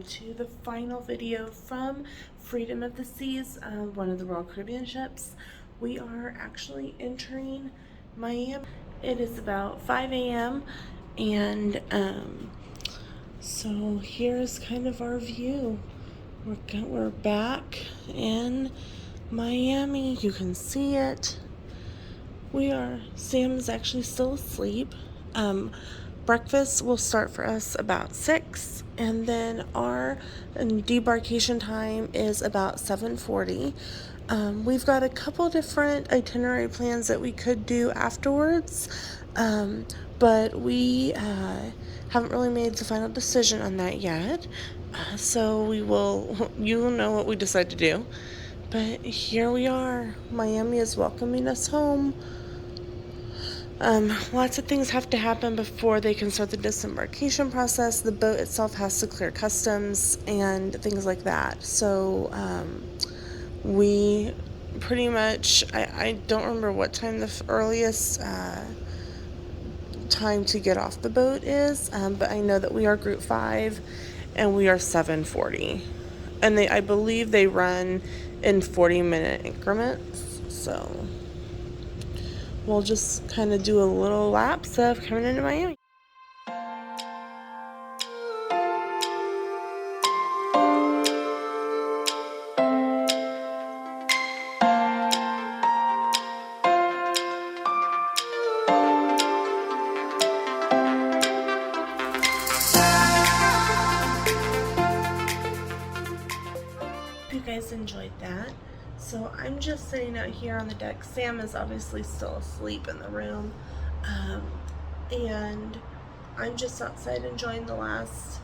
welcome to the final video from Freedom of the Seas, one of the Royal Caribbean ships. We are actually entering Miami. It is about 5 a.m. and so here's kind of our view. We're back in Miami. You can see it. Sam is actually still asleep. Breakfast will start for us about 6, and then our debarkation time is about 7:40. We've got a couple different itinerary plans that we could do afterwards, but we haven't really made the final decision on that yet. So you'll know what we decide to do. But here we are. Miami is welcoming us home. Lots of things have to happen before they can start the disembarkation process. The boat itself has to clear customs and things like that. So we pretty much, I don't remember what time the earliest time to get off the boat is, but I know that we are Group 5 and we are 7:40. And I believe they run in 40-minute increments. So we'll just kind of do a little lapse of coming into Miami. Hope you guys enjoyed that. So I'm just sitting out here on the deck. Sam is obviously still asleep in the room. And I'm just outside enjoying the last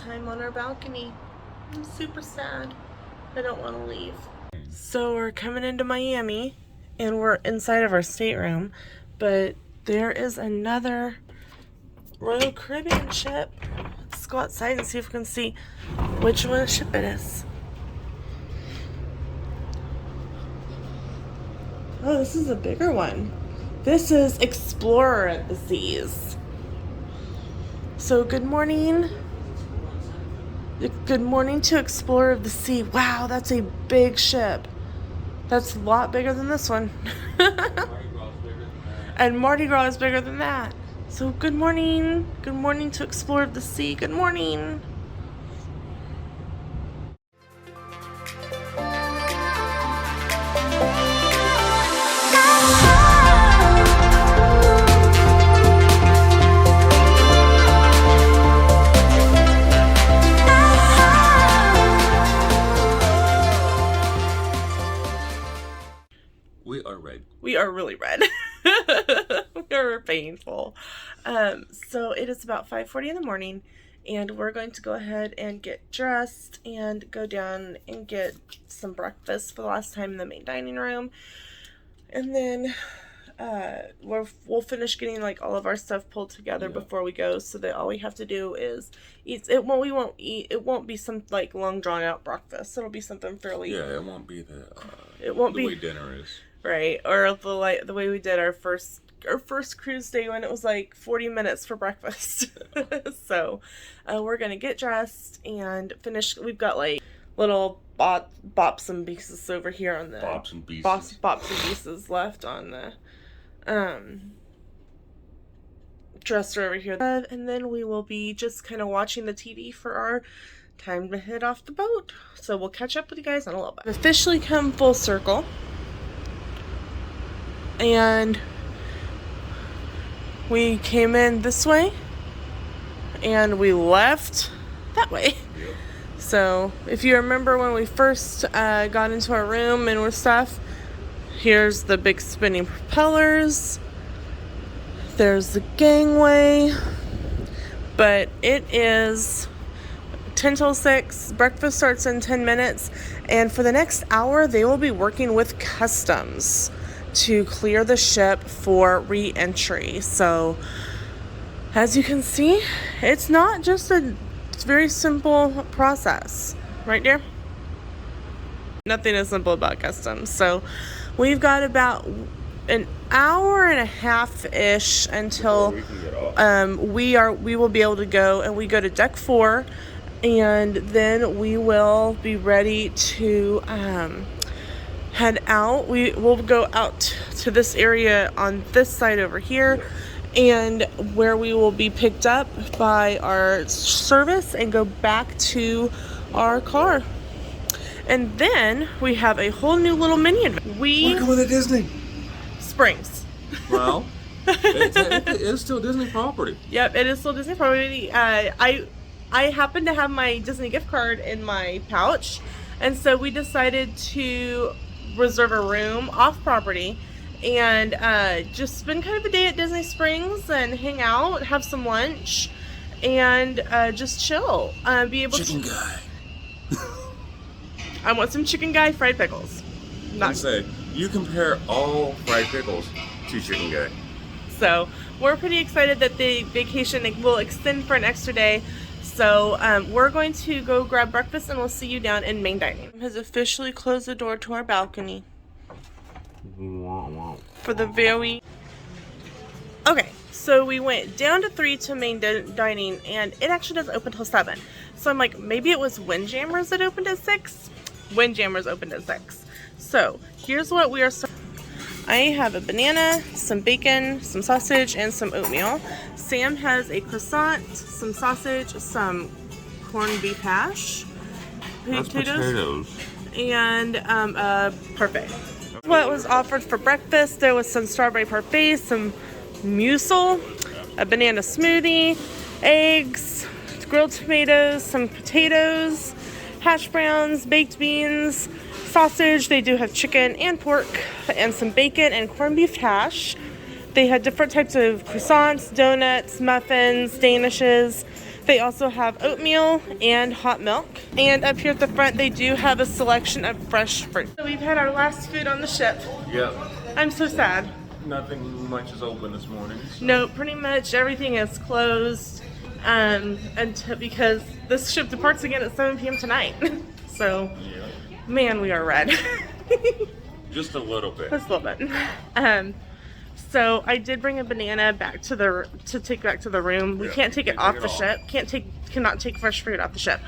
time on our balcony. I'm super sad. I don't want to leave. So we're coming into Miami and we're inside of our stateroom, but there is another Royal Caribbean ship. Let's go outside and see if we can see which one ship it is. Oh, this is a bigger one. This is Explorer of the Seas. So good morning. Good morning to Explorer of the Sea. Wow, that's a big ship. That's a lot bigger than this one. And Mardi Gras is bigger than that. So good morning. Good morning to Explorer of the Sea. Good morning. We are red. We are really red. We are painful. So it is about 5:40 in the morning, and we're going to go ahead and get dressed and go down and get some breakfast for the last time in the main dining room. And then we'll finish getting like all of our stuff pulled together before we go, so that all we have to do is eat. It won't be some like long drawn out breakfast. It'll be something fairly. Yeah, it won't be the way dinner is. Right, or the way we did our first cruise day when it was like 40 minutes for breakfast. So we're gonna get dressed and finish. We've got like little bops and pieces over here on the bops and pieces left on the dresser over here, and then we will be just kind of watching the TV for our time to head off the boat. So we'll catch up with you guys in a little bit. We've officially come full circle. And we came in this way and we left that way. Yep. So if you remember when we first got into our room and with stuff, here's the big spinning propellers. There's the gangway. But it is 10 till 6. Breakfast starts in 10 minutes. And for the next hour, they will be working with customs to clear the ship for re-entry. So as you can see, it's not just it's a very simple process, right dear? Nothing is simple about customs. So we've got about an hour and a half ish until we will be able to go, and we go to deck 4 and then we will be ready to head out. We will go out to this area on this side over here, and where we will be picked up by our service and go back to our car. And then we have a whole new little mini adventure. We're going to Disney Springs. Well, it is still Disney property. Yep, it is still Disney property. I happen to have my Disney gift card in my pouch, and so we decided to reserve a room off property and just spend kind of a day at Disney Springs and hang out, have some lunch, and just chill. Be able Chicken guy. I want some chicken guy fried pickles. Not say you compare all fried pickles to chicken guy. So we're pretty excited that the vacation will extend for an extra day. So we're going to go grab breakfast, and we'll see you down in main dining. Has officially closed the door to our balcony for the very... Okay, so we went down to 3 to main dining, and it actually doesn't open till 7. So I'm like, maybe it was Windjammers that opened at 6? Windjammers opened at 6. So here's what we are serving. I have a banana, some bacon, some sausage, and some oatmeal. Sam has a croissant, some sausage, some corned beef hash, potatoes, and a parfait. What was offered for breakfast? There was some strawberry parfait, some muesli, a banana smoothie, eggs, grilled tomatoes, some potatoes, hash browns, baked beans, sausage. They do have chicken and pork, and some bacon and corned beef hash. They had different types of croissants, donuts, muffins, danishes. They also have oatmeal and hot milk. And up here at the front, they do have a selection of fresh fruit. So we've had our last food on the ship. Yep. I'm so sad. Nothing much is open this morning. So. No, pretty much everything is closed because this ship departs again at 7 p.m. tonight. So, yeah. Man, we are red. Just a little bit. Just a little bit. So I did bring a banana back to take back to the room. We can't take it off the ship. Cannot take fresh fruit off the ship.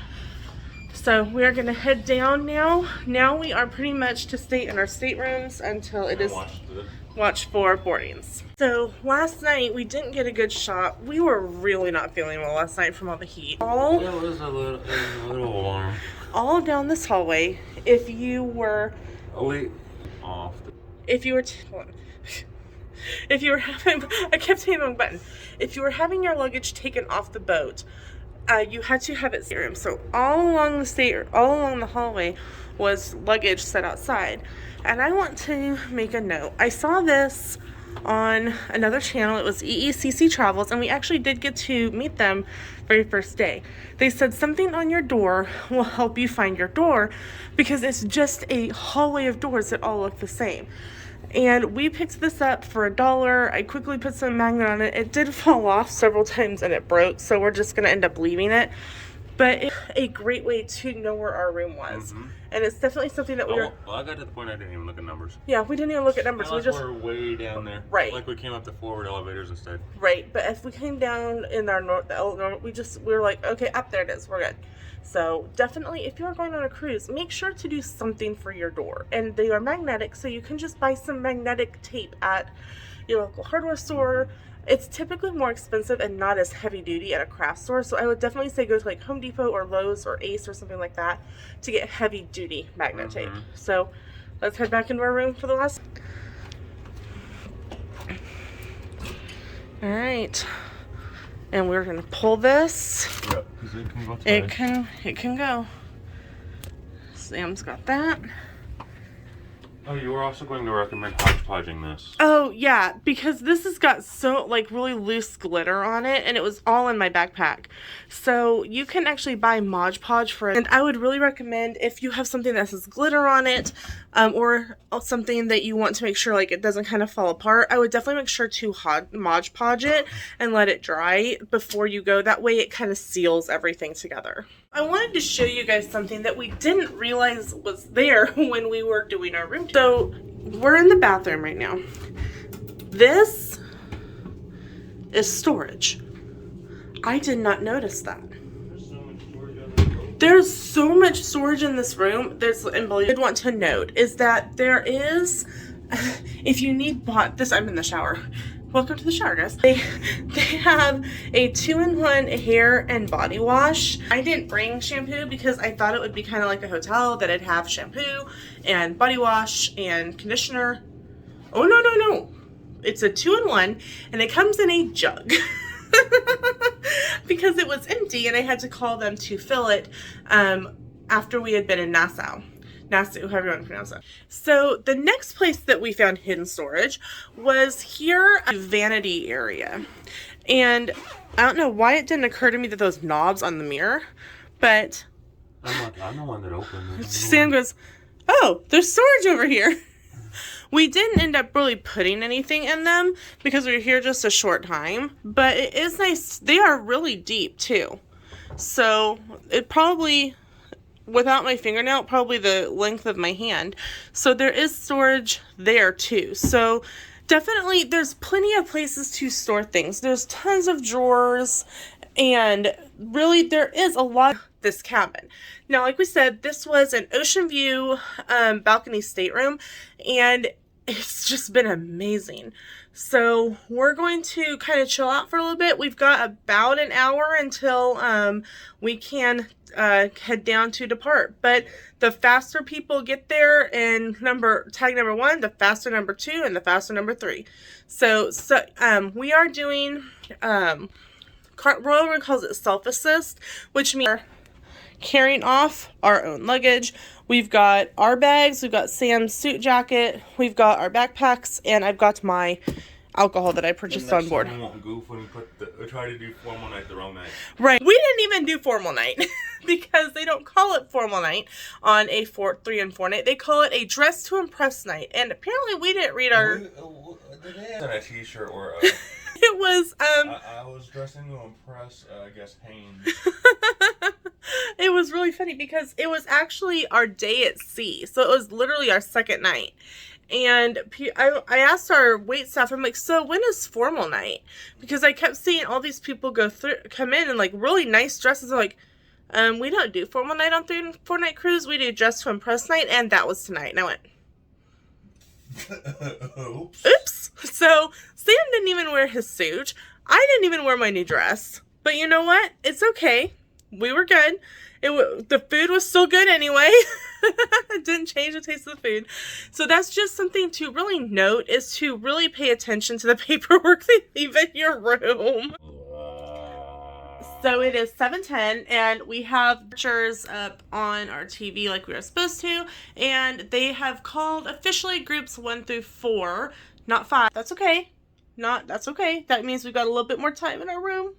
So we are gonna head down now. Now we are pretty much to stay in our staterooms until it is watch for boardings. So last night we didn't get a good shot. We were really not feeling well last night from all the heat. It was a little warm. All down this hallway. If you were having, I kept saying the wrong button. If you were having your luggage taken off the boat, you had to have it stateroom. So all along the hallway was luggage set outside. And I want to make a note. I saw this on another channel. It was EECC Travels, and we actually did get to meet them very first day. They said something on your door will help you find your door because it's just a hallway of doors that all look the same. And we picked this up for $1. I quickly put some magnet on it. It did fall off several times and it broke, so we're just going to end up leaving it. But it's a great way to know where our room was. Mm-hmm. And it's definitely something that well, I got to the point I didn't even look at numbers. Yeah, we didn't even look at numbers. We're way down there. Right. Like we came up the forward elevators instead. Right, but if we came down in our we were like, okay, up there it is, we're good. So definitely, if you're going on a cruise, make sure to do something for your door. And they are magnetic, so you can just buy some magnetic tape at your local hardware store. It's typically more expensive and not as heavy duty at a craft store. So I would definitely say go to like Home Depot or Lowe's or Ace or something like that to get heavy duty magnet tape. So let's head back into our room for the last. All right. And we're gonna pull this. Yep, because it can go. It can go. Sam's got that. Oh, you were also going to recommend hodgepodging this. Oh, yeah, because this has got so, like, really loose glitter on it, and it was all in my backpack. So you can actually buy Mod Podge for it. And I would really recommend if you have something that has glitter on it, or something that you want to make sure, like, it doesn't kind of fall apart, I would definitely make sure to Mod Podge it and let it dry before you go. That way it kind of seals everything together. I wanted to show you guys something that we didn't realize was there when we were doing our room tour. So we're in the bathroom right now. This is storage. I did not notice that. There's so much storage on There's so much storage in this room. And believe I want to note is that there is, if you need this, I'm in the shower. Welcome to the shower, guys. They have a 2-in-1 hair and body wash. I didn't bring shampoo because I thought it would be kind of like a hotel, that it'd have shampoo and body wash and conditioner. Oh, no. It's a 2-in-1 and it comes in a jug. Because it was empty and I had to call them to fill it after we had been in Nassau, however you want to pronounce it. So the next place that we found hidden storage was here, a vanity area. And I don't know why it didn't occur to me that those knobs on the mirror, but I'm the one that opened it. Sam goes, oh, there's storage over here. We didn't end up really putting anything in them because we were here just a short time, but it is nice. They are really deep too. So it probably, without my fingernail, probably the length of my hand. So there is storage there too. So definitely there's plenty of places to store things. There's tons of drawers, and really there is a lot of this cabin. Now, like we said, this was an ocean view balcony stateroom, and it's just been amazing. So we're going to kind of chill out for a little bit. We've got about an hour until we can head down to depart. But the faster people get there in tag number 1, the faster number 2, and the faster number 3. So we are doing Royal Run calls it self-assist, which means carrying off our own luggage. We've got our bags, we've got Sam's suit jacket, we've got our backpacks, and I've got my alcohol that I purchased on board. Won't goof when we try to do formal night the wrong night. Right. We didn't even do formal night because they don't call it formal night on a 3 and 4 night. They call it a dress to impress night. And apparently we didn't read our... Did they have a t-shirt or It was... I was dressing to impress, I guess, Haynes. It was really funny because it was actually our day at sea. So it was literally our second night. And I asked our wait staff, I'm like, so when is formal night? Because I kept seeing all these people come in like really nice dresses. I'm like, we don't do formal night on 3 and 4 night cruise. We do dress to impress night. And that was tonight. And I went, oops. So Sam didn't even wear his suit. I didn't even wear my new dress. But you know what? It's okay. We were good. The food was still good anyway. It didn't change the taste of the food. So that's just something to really note, is to really pay attention to the paperwork they leave in your room. So it is 7:10 and we have pictures up on our TV like we were supposed to. And they have called officially groups 1 through 4, not 5. That's okay. That's okay. That means we've got a little bit more time in our room.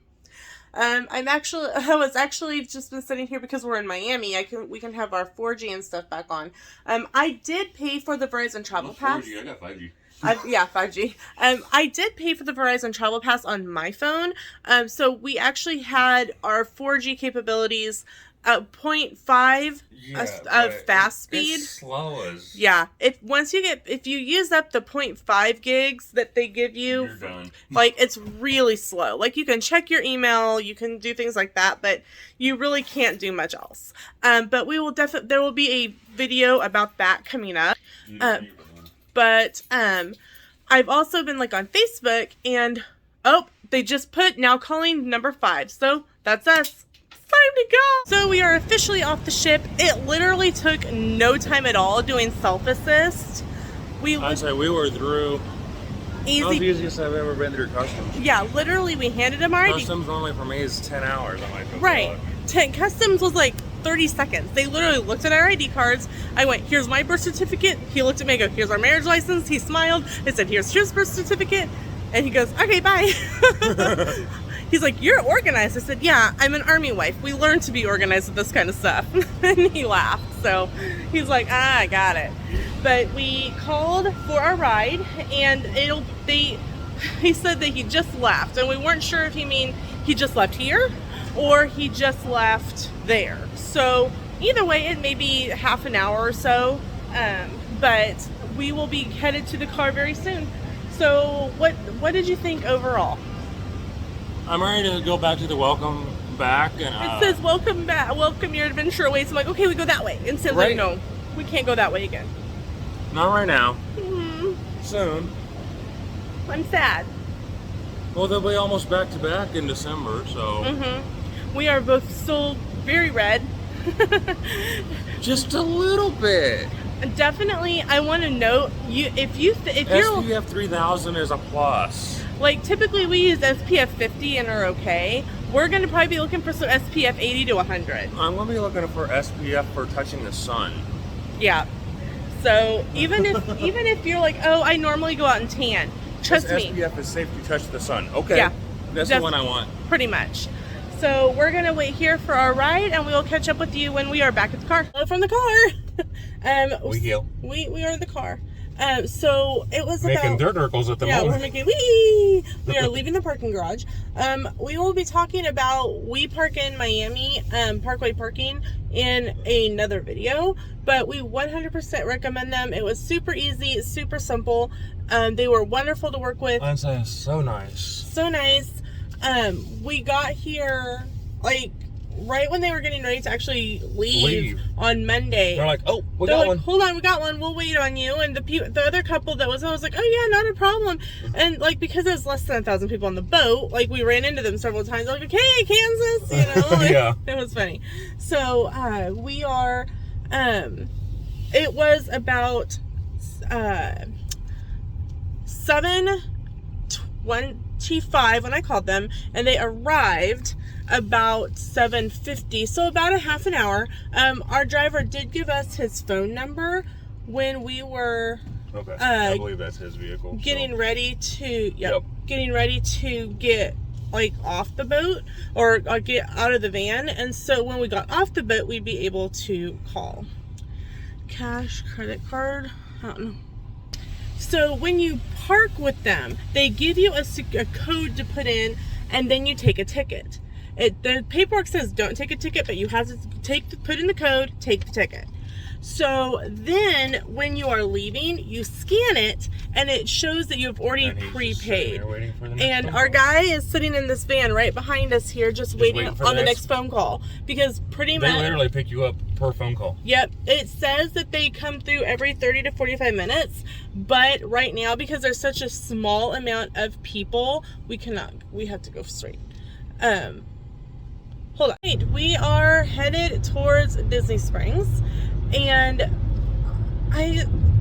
I was actually just been sitting here because we're in Miami. We can have our 4G and stuff back on. I did pay for the Verizon Travel Pass. 4G, I got 5G. Yeah, 5G. I did pay for the Verizon Travel Pass on my phone. So we actually had our 4G capabilities at 0.5 of fast speed. It's slow as... Yeah. If you use up the 0.5 gigs that they give you, you're done. Like, it's really slow. Like, you can check your email, you can do things like that, but you really can't do much else. But we will there will be a video about that coming up. But I've also been like on Facebook, and they just put now calling number 5. So that's us. It's time to go. So we are officially off the ship. It literally took no time at all doing self-assist. I'd say we were through. Easy. That was the easiest I've ever been through customs. Yeah, literally we handed them our ID. Customs normally for me is 10 hours. I might Right. Customs was like 30 seconds. They literally looked at our ID cards. I went, here's my birth certificate. He looked at me and go, here's our marriage license. He smiled. I said, here's his birth certificate. And he goes, okay, bye. He's like, you're organized. I said, yeah, I'm an army wife. We learn to be organized with this kind of stuff. And he laughed. So he's like, I got it. But we called for a ride, and he said that he just left. And we weren't sure if he just left here or he just left there. So either way, it may be half an hour or so. But we will be headed to the car very soon. So what did you think overall? I'm ready to go back to the welcome back and It says, welcome back, welcome your adventure awaits. I'm like, okay, we go that way. And Sam's like, no, we can't go that way again. Not right now. Mm-hmm. Soon. I'm sad. Well, they'll be almost back to back in December, so. Mm-hmm. We are both still very red. Just a little bit. Definitely, I want to note, if you're SPF 3000 is a plus. Like, typically we use SPF 50 and are okay. We're going to probably be looking for some SPF 80 to 100. I'm going to be looking for SPF for touching the sun. Yeah. So, even if you're like, oh, I normally go out and tan, trust me. SPF is safe to touch the sun. Okay. Yeah. That's the one I want. Pretty much. So, we're going to wait here for our ride, and we will catch up with you when we are back at the car. From the car. We heal. We are in the car. So it was making dirt circles at the moment. Yeah, we're making wee. We are leaving the parking garage. We will be talking about We Park in Miami, Parkway Parking in another video, but we 100% recommend them. It was super easy, super simple. They were wonderful to work with. I'd say so nice. So nice. We got here like right when they were getting ready to actually leave on Monday. They're like, oh, we got one. Hold on, we got one. We'll wait on you. And the other couple that was, I was like, oh yeah, not a problem. And like, because there's less than 1,000 people on the boat, like we ran into them several times. Like, hey, Kansas, you know. Like, yeah. It was funny. So we are. It was about 7:25 when I called them, and they arrived about 7:50, so about a half an hour. Our driver did give us his phone number when we were I believe that's his vehicle. Getting ready to get like off the boat or get out of the van, and so when we got off the boat we'd be able to call. Cash, credit card, I don't know. So when you park with them, they give you a code to put in, and then you take a ticket. The paperwork says don't take a ticket, but you have to put in the code, take the ticket. So then when you are leaving, you scan it, and it shows that you've already prepaid. And our guy is sitting in this van right behind us here, just waiting on the next phone call, because pretty much they literally pick you up per phone call. Yep. It says that they come through every 30 to 45 minutes, but right now, because there's such a small amount of people, we have to go straight. Hold on. We are headed towards Disney Springs, and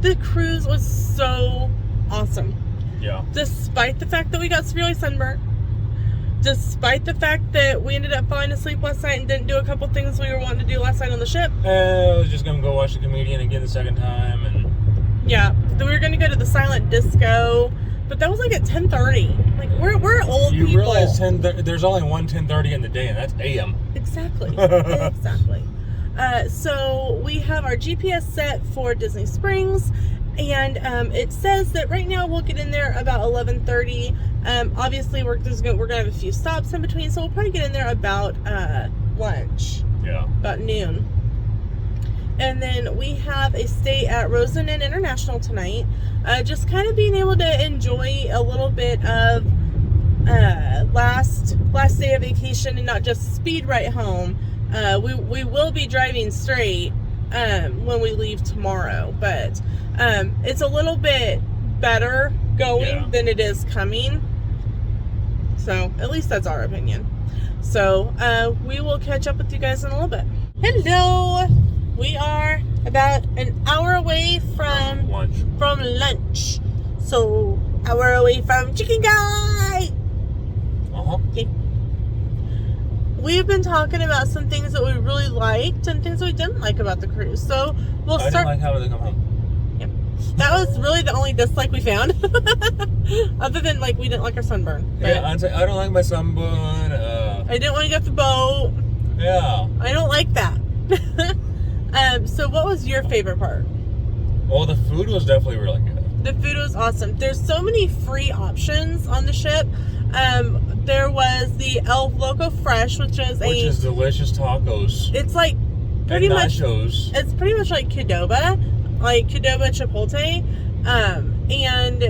the cruise was so awesome. Yeah. Despite the fact that we got severely sunburnt, despite the fact that we ended up falling asleep last night and didn't do a couple things we were wanting to do last night on the ship. I was just gonna go watch the comedian again the second time, and yeah, we were gonna go to the silent disco. But that was like at 10:30. Like, we're old people. You realize there's only one 10:30 in the day, and that's AM. Exactly. Exactly. So we have our GPS set for Disney Springs, and it says that right now we'll get in there about 11:30. Obviously, we're gonna have a few stops in between, so we'll probably get in there about lunch. Yeah. About noon. And then we have a stay at Rosen Inn International tonight. Just kind of being able to enjoy a little bit of last day of vacation and not just speed right home. We will be driving straight when we leave tomorrow, but it's a little bit better going than it is coming. So at least that's our opinion. So we will catch up with you guys in a little bit. Hello! We are about an hour away from lunch. So, hour away from Chicken Guy. Okay. We've been talking about some things that we really liked and things that we didn't like about the cruise. So, we'll start. I didn't like having to come home. Yep. That was really the only dislike we found. Other than, like, we didn't like our sunburn. Yeah, I'd say I don't like my sunburn. I didn't want to get off the boat. Yeah. I don't like that. So what was your favorite part? Well, the food was definitely really good. The food was awesome. There's so many free options on the ship. There was the El Loco Fresh, which is delicious tacos. It's like pretty much. It's pretty much like Qdoba Chipotle, and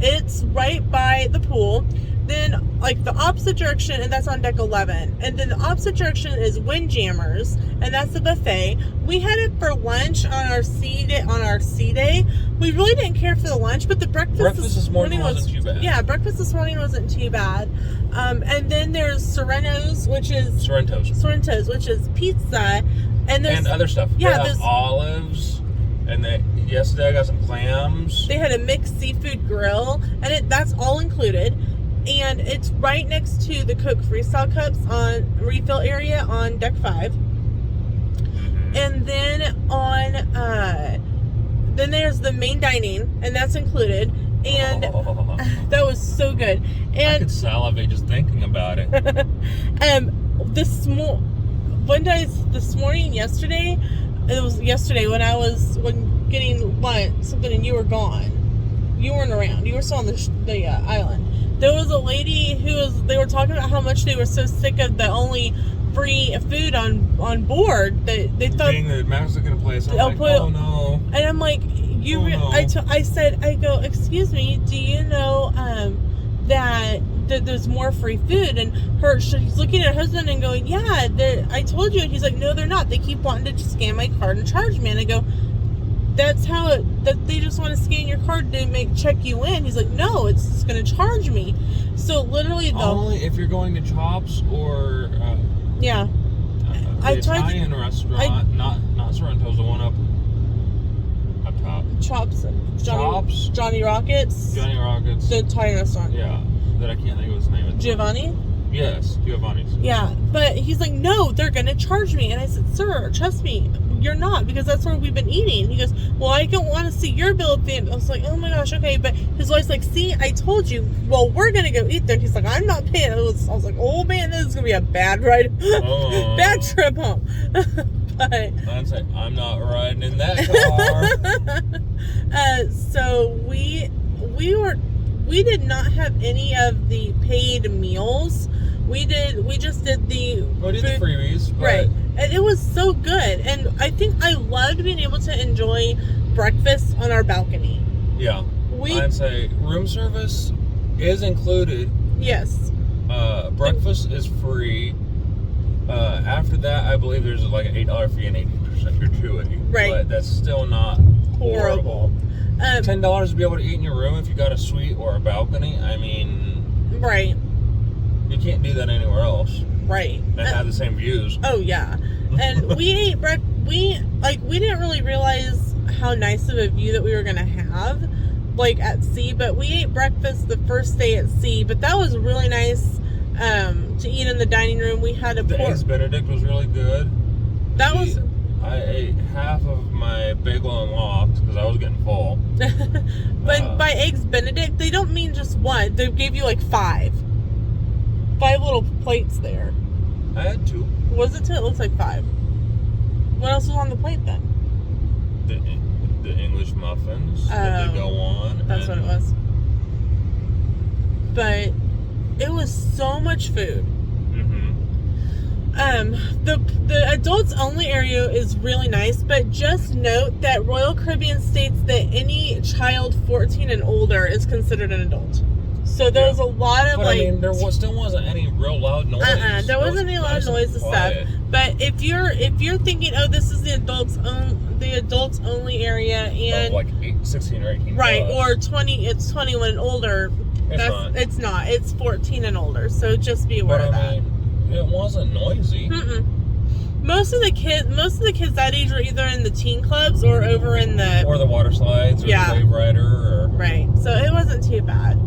it's right by the pool. Then, like, the opposite direction, and that's on deck 11. And then the opposite direction is Windjammers, and that's the buffet. We had it for lunch on our C day. We really didn't care for the lunch, but the breakfast this morning wasn't too bad. Yeah, breakfast this morning wasn't too bad. And then there's Sorrento's, which is pizza, and other stuff. Yeah, there's olives, and yesterday I got some clams. They had a mixed seafood grill, and that's all included. And it's right next to the Coke Freestyle Cups on refill area on deck 5. And then then there's the main dining, and that's included. And that was so good. And I could salivate just thinking about it. Yesterday, it was yesterday when getting lunch, something, and you were gone. You weren't around. You were still on the island. There was a lady they were talking about how much they were so sick of the only free food on board that they thought being the Mexican place. I'm like, oh no. And I'm like, I said, excuse me, do you know that there's more free food? And she's looking at her husband and going, yeah, I told you. And he's like, no, they're not. They keep wanting to scan my card and charge me. And I go, that's that they just want to scan your card to check you in. He's like, no, it's just going to charge me. So literally only if you're going to Chops or yeah, the Italian restaurant, not Sorrento's, the one up top. Chops, Johnny Rockets, the Italian restaurant. Yeah, that I can't think of his name. Giovanni. Yes, Giovanni's. Yeah, but he's like, no, they're going to charge me. And I said, sir, trust me, you're not, because that's where we've been eating. He goes, well, I don't want to see your bill at the end. I was like, oh my gosh, okay. But his wife's like, see, I told you, well, we're going to go eat there. And he's like, I'm not paying. I was like, oh man, this is going to be a bad ride. Bad trip home. But I'd say, I'm not riding in that car. So we did not have any of the paid meals. We just did the freebies, right, and it was so good. And I think I loved being able to enjoy breakfast on our balcony. Yeah, I'd say room service is included. Yes. Breakfast is free. After that, I believe there's like an $8 fee and 80% gratuity. Right, but that's still not horrible. $10 to be able to eat in your room if you got a suite or a balcony. I mean, right. You can't do that anywhere else. Right. And have the same views. Oh yeah. And we didn't really realize how nice of a view that we were gonna have, like at sea. But we ate breakfast the first day at sea. But that was really nice to eat in the dining room. We had the Eggs Benedict was really good. I ate half of my bagel and lox because I was getting full. But by Eggs Benedict, they don't mean just one. They gave you like 5 little plates there. I had 2. Was it 2? It looks like 5. What else was on the plate then? The English muffins that they go on. That's what it was. But it was so much food. The adults only area is really nice, but just note that Royal Caribbean states that any child 14 and older is considered an adult. So there was a lot of I mean, there still wasn't any real loud noise. There wasn't any loud noise and stuff. But if you're thinking, oh, this is the adults only area, and like 16 or 18, right, or 20, it's 21 and older. It's not. It's 14 and older. So just be aware of that. It wasn't noisy. Most of the kids that age were either in the teen clubs or over in the water slides or the wave rider. Right. So it wasn't too bad.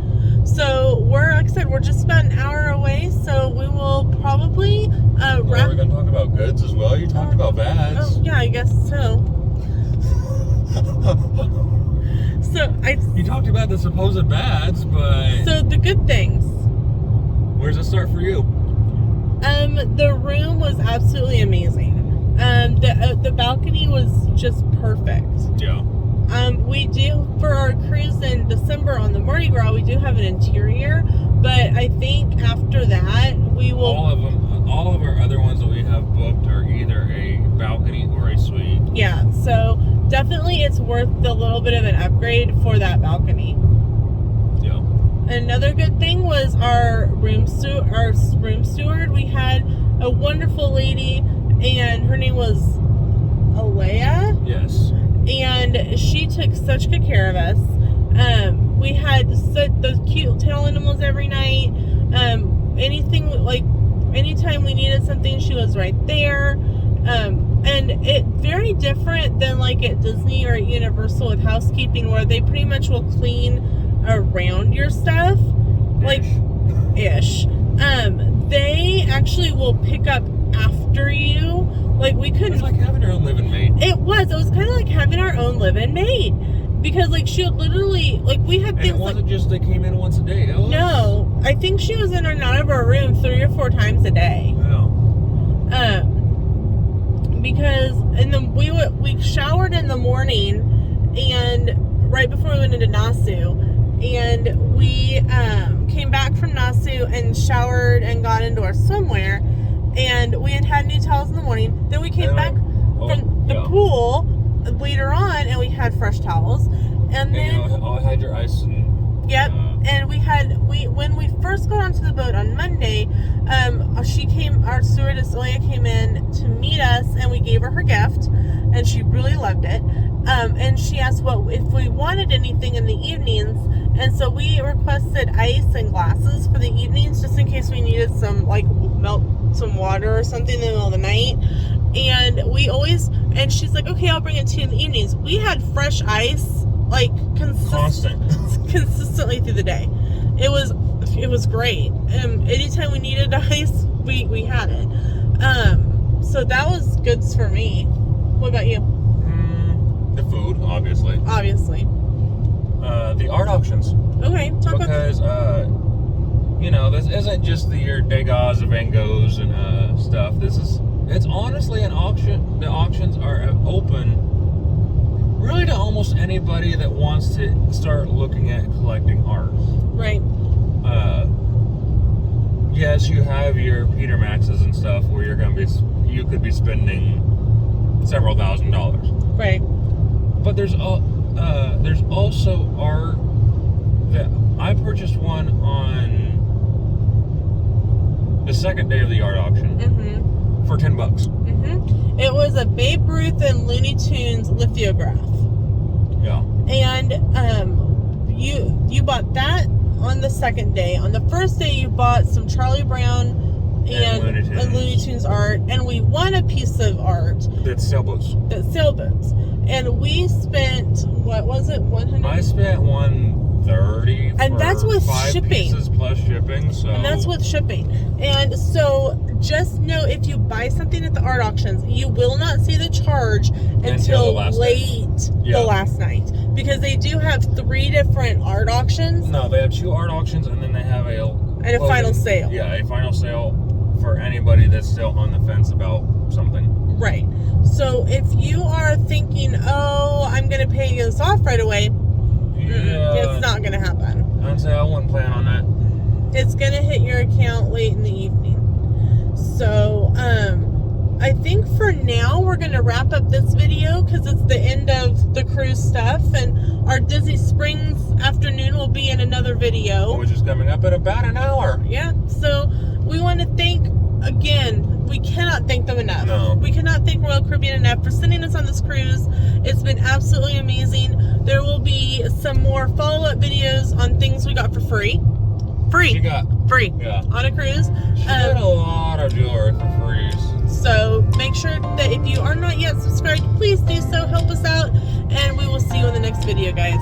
So like I said, we're just about an hour away. So we will probably Are we going to talk about goods as well? You talked about bads. Oh yeah, I guess so. You talked about the supposed bads, but so the good things. Where's it start for you? The room was absolutely amazing. The balcony was just perfect. Yeah. We do, for our cruise in December on the Mardi Gras, we do have an interior, but I think after that we will. All of our other ones that we have booked are either a balcony or a suite. Yeah, so definitely it's worth the little bit of an upgrade for that balcony. Yeah. Another good thing was our room steward. We had a wonderful lady, and her name was Alea. Yes. And she took such good care of us. We had those cute tail animals every night. Anytime we needed something, she was right there. And it very different than like at Disney or at Universal with housekeeping, where they pretty much will clean around your stuff, like ish. They actually will pick up after you. Like we couldn't. It was like having your own living maid. It was kind of like having our own living maid, because like she would literally, like, we had things. And it wasn't just they came in once a day. No, I think she was in and out of our room 3 or 4 times a day. Wow. Because we showered in the morning, and right before we went into Nassau, and we came back from Nassau and showered and got into our swimwear, and we had new towels in the morning. Then we came back from the pool later on, and we had fresh towels, and then I had your ice. Yep. And when we first got onto the boat on Monday, our stewardess Leah came in to meet us, and we gave her gift, and she really loved it. And she asked if we wanted anything in the evenings, and so we requested ice and glasses for the evenings, just in case we needed some, like, melt some water or something in the middle of the night. And she's like, okay, I'll bring it to you in the evenings. We had fresh ice, like, consistently through the day. It was great. Anytime we needed ice, we had it. So that was goods for me. What about you? The food, obviously. The art auctions. Okay, talk about that. Because this isn't just your Degas and Van Goghs and stuff. It's honestly an auction. The auctions are open really to almost anybody that wants to start looking at collecting art. Right. Yes, you have your Peter Maxes and stuff where you could be spending several $1,000s. Right. But there's also art that I purchased one on the second day of the art auction for $10. It was a Babe Ruth and Looney Tunes lithograph. Yeah. And you bought that on the second day. On the first day, you bought some Charlie Brown and Looney Tunes art, and we won a piece of art. That's sailboats. And we spent, what was it, 100? I spent $130, and that's with 5 shipping. Pieces plus shipping. So. And that's with shipping. And so just know, if you buy something at the art auctions, you will not see the charge until the last night. Because they do have 3 different art auctions. No, they have 2 art auctions, and then they have a final sale. Yeah, a final sale for anybody that's still on the fence about something. Right. So if you are thinking, oh, I'm going to pay this off right away, it's not going to happen. I'd say I wouldn't plan on that. It's going to hit your account late in the evening. So, I think for now we're going to wrap up this video, because it's the end of the cruise stuff, and our Disney Springs afternoon will be in another video. Which is coming up in about an hour. Yeah. So we want to thank, again, we cannot thank them enough. No. We cannot thank Royal Caribbean enough for sending us on this cruise. It's been absolutely amazing. There will be some more follow-up videos on things we got for free. She got free. Yeah. On a cruise. She got a lot of jewelry for free. So make sure that if you are not yet subscribed, please do so. Help us out. And we will see you in the next video, guys.